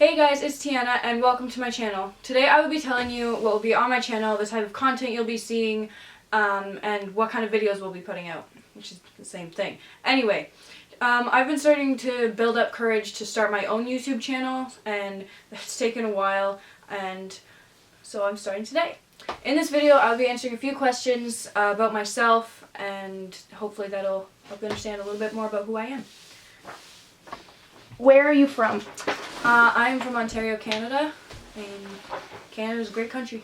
Hey guys, it's Tiana and welcome to my channel. Today I will be telling you what will be on my channel, the type of content you'll be seeing, and what kind of videos we'll be putting out, which is the same thing. Anyway, I've been starting to build up courage to start my own YouTube channel, and it's taken a while, and so I'm starting today. In this video I'll be answering a few questions about myself, and hopefully that'll help you understand a little bit more about who I am. Where are you from? I am from Ontario, Canada, and Canada is a great country.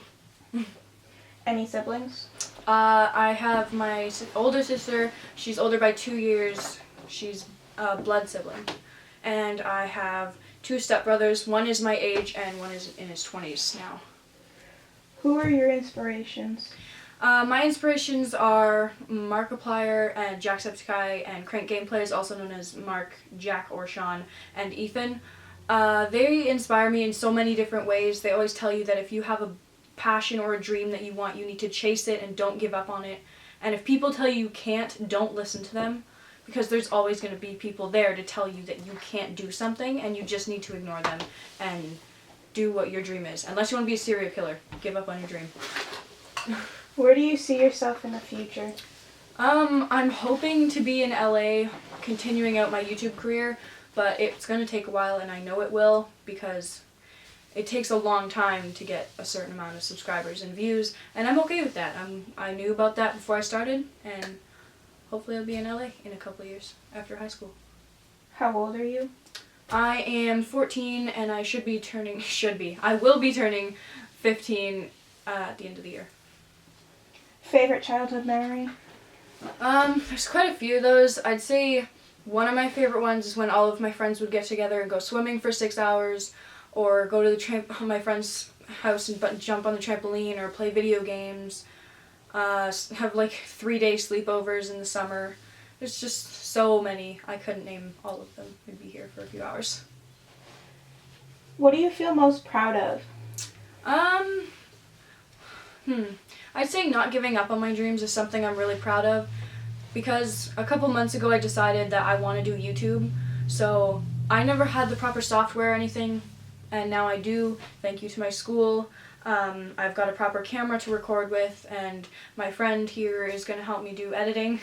Any siblings? I have my older sister. She's older by 2 years. She's a blood sibling. And I have two stepbrothers. One is my age and one is in his 20s now. Who are your inspirations? My inspirations are Markiplier and Jacksepticeye and Crank Gameplays, also known as Mark, Jack, or Sean, and Ethan. They inspire me in so many different ways. They always tell you that if you have a passion or a dream that you want, you need to chase it and don't give up on it. And if people tell you you can't, don't listen to them, because there's always going to be people there to tell you that you can't do something, and you just need to ignore them and do what your dream is. Unless you want to be a serial killer, give up on your dream. Where do you see yourself in the future? I'm hoping to be in LA, continuing out my YouTube career, but it's going to take a while, and I know it will, because it takes a long time to get a certain amount of subscribers and views, and I'm okay with that. I knew about that before I started, and hopefully I'll be in LA in a couple of years after high school. How old are you? I am 14, and I will be turning 15 at the end of the year. Favorite childhood memory? There's quite a few of those. I'd say one of my favorite ones is when all of my friends would get together and go swimming for 6 hours, or go to my friend's house and jump on the trampoline, or play video games, have like 3-day sleepovers in the summer. There's just so many. I couldn't name all of them. We'd be here for a few hours. What do you feel most proud of? I'd say not giving up on my dreams is something I'm really proud of, because a couple months ago I decided that I want to do YouTube. So I never had the proper software or anything, and now I do, thank you to my school. I've got a proper camera to record with, and my friend here is going to help me do editing.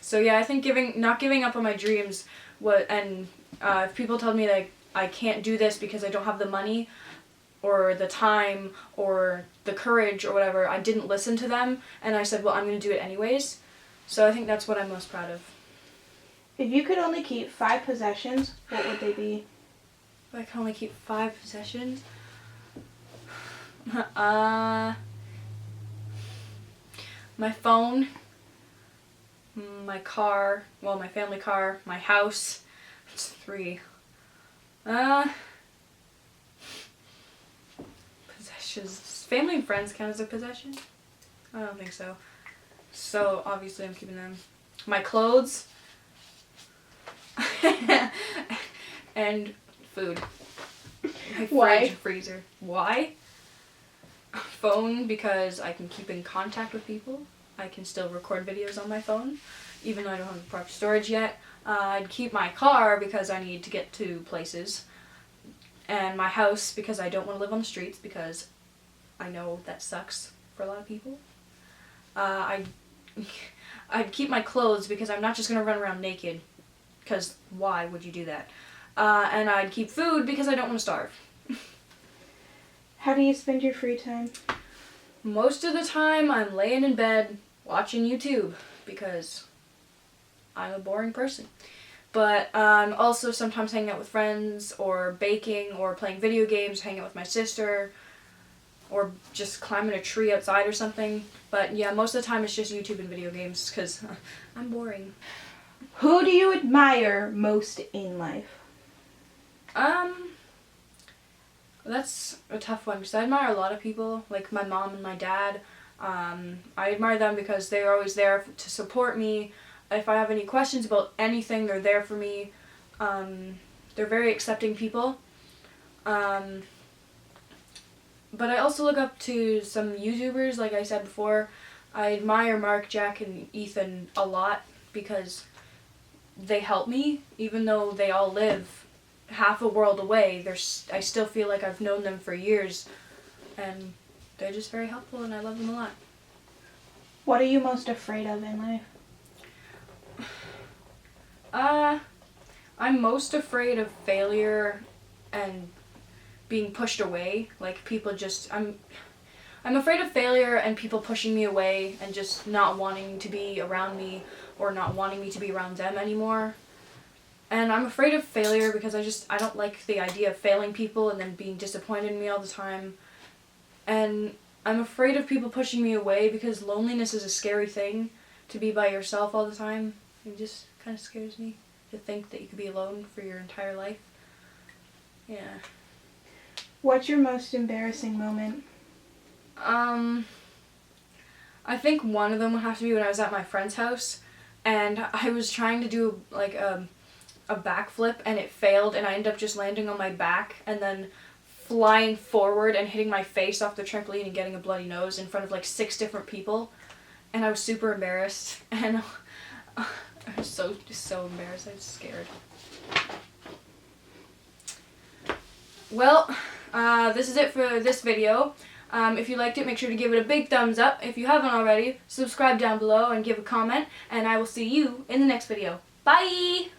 So yeah, I think not giving up on my dreams, if people tell me that I can't do this because I don't have the money, or the time, or the courage, or whatever, I didn't listen to them, and I said, well, I'm going to do it anyways. So I think that's what I'm most proud of. If you could only keep 5 possessions, what would they be? If I can only keep 5 possessions? My phone, my car, well, my family car, my house. It's 3. Possessions. Family and friends count as a possession? I don't think so. So obviously I'm keeping them. My clothes. And food. My Why? fridge, freezer. Why? Phone, because I can keep in contact with people. I can still record videos on my phone, even though I don't have the proper storage yet. I'd keep my car because I need to get to places. And my house, because I don't want to live on the streets, because I know that sucks for a lot of people. I'd keep my clothes because I'm not just going to run around naked, because why would you do that? And I'd keep food because I don't want to starve. How do you spend your free time? Most of the time I'm laying in bed watching YouTube, because I'm a boring person. But also sometimes hanging out with friends, or baking, or playing video games, hanging out with my sister, or just climbing a tree outside or something. But yeah, most of the time it's just YouTube and video games, because I'm boring. Who do you admire most in life? That's a tough one, because I admire a lot of people, like my mom and my dad. I admire them because they're always there to support me. If I have any questions about anything, they're there for me. They're very accepting people. But I also look up to some YouTubers, like I said before. I admire Mark, Jack, and Ethan a lot, because they help me, even though they all live half a world away, I still feel like I've known them for years, and they're just very helpful, and I love them a lot. What are you most afraid of in life? I'm most afraid of failure and being pushed away. Like, people just, I'm afraid of failure and people pushing me away and just not wanting to be around me or not wanting me to be around them anymore. And I'm afraid of failure because I don't like the idea of failing people and then being disappointed in me all the time. And I'm afraid of people pushing me away because loneliness is a scary thing, to be by yourself all the time. It just kind of scares me to think that you could be alone for your entire life. Yeah. What's your most embarrassing moment? I think one of them would have to be when I was at my friend's house, and I was trying to do like a backflip, and it failed, and I ended up just landing on my back and then flying forward and hitting my face off the trampoline and getting a bloody nose in front of like 6 different people, and I was super embarrassed, and I was so embarrassed. I was scared. Well, this is it for this video. If you liked it, make sure to give it a big thumbs up. If you haven't already, subscribe down below and give a comment, and I will see you in the next video. Bye!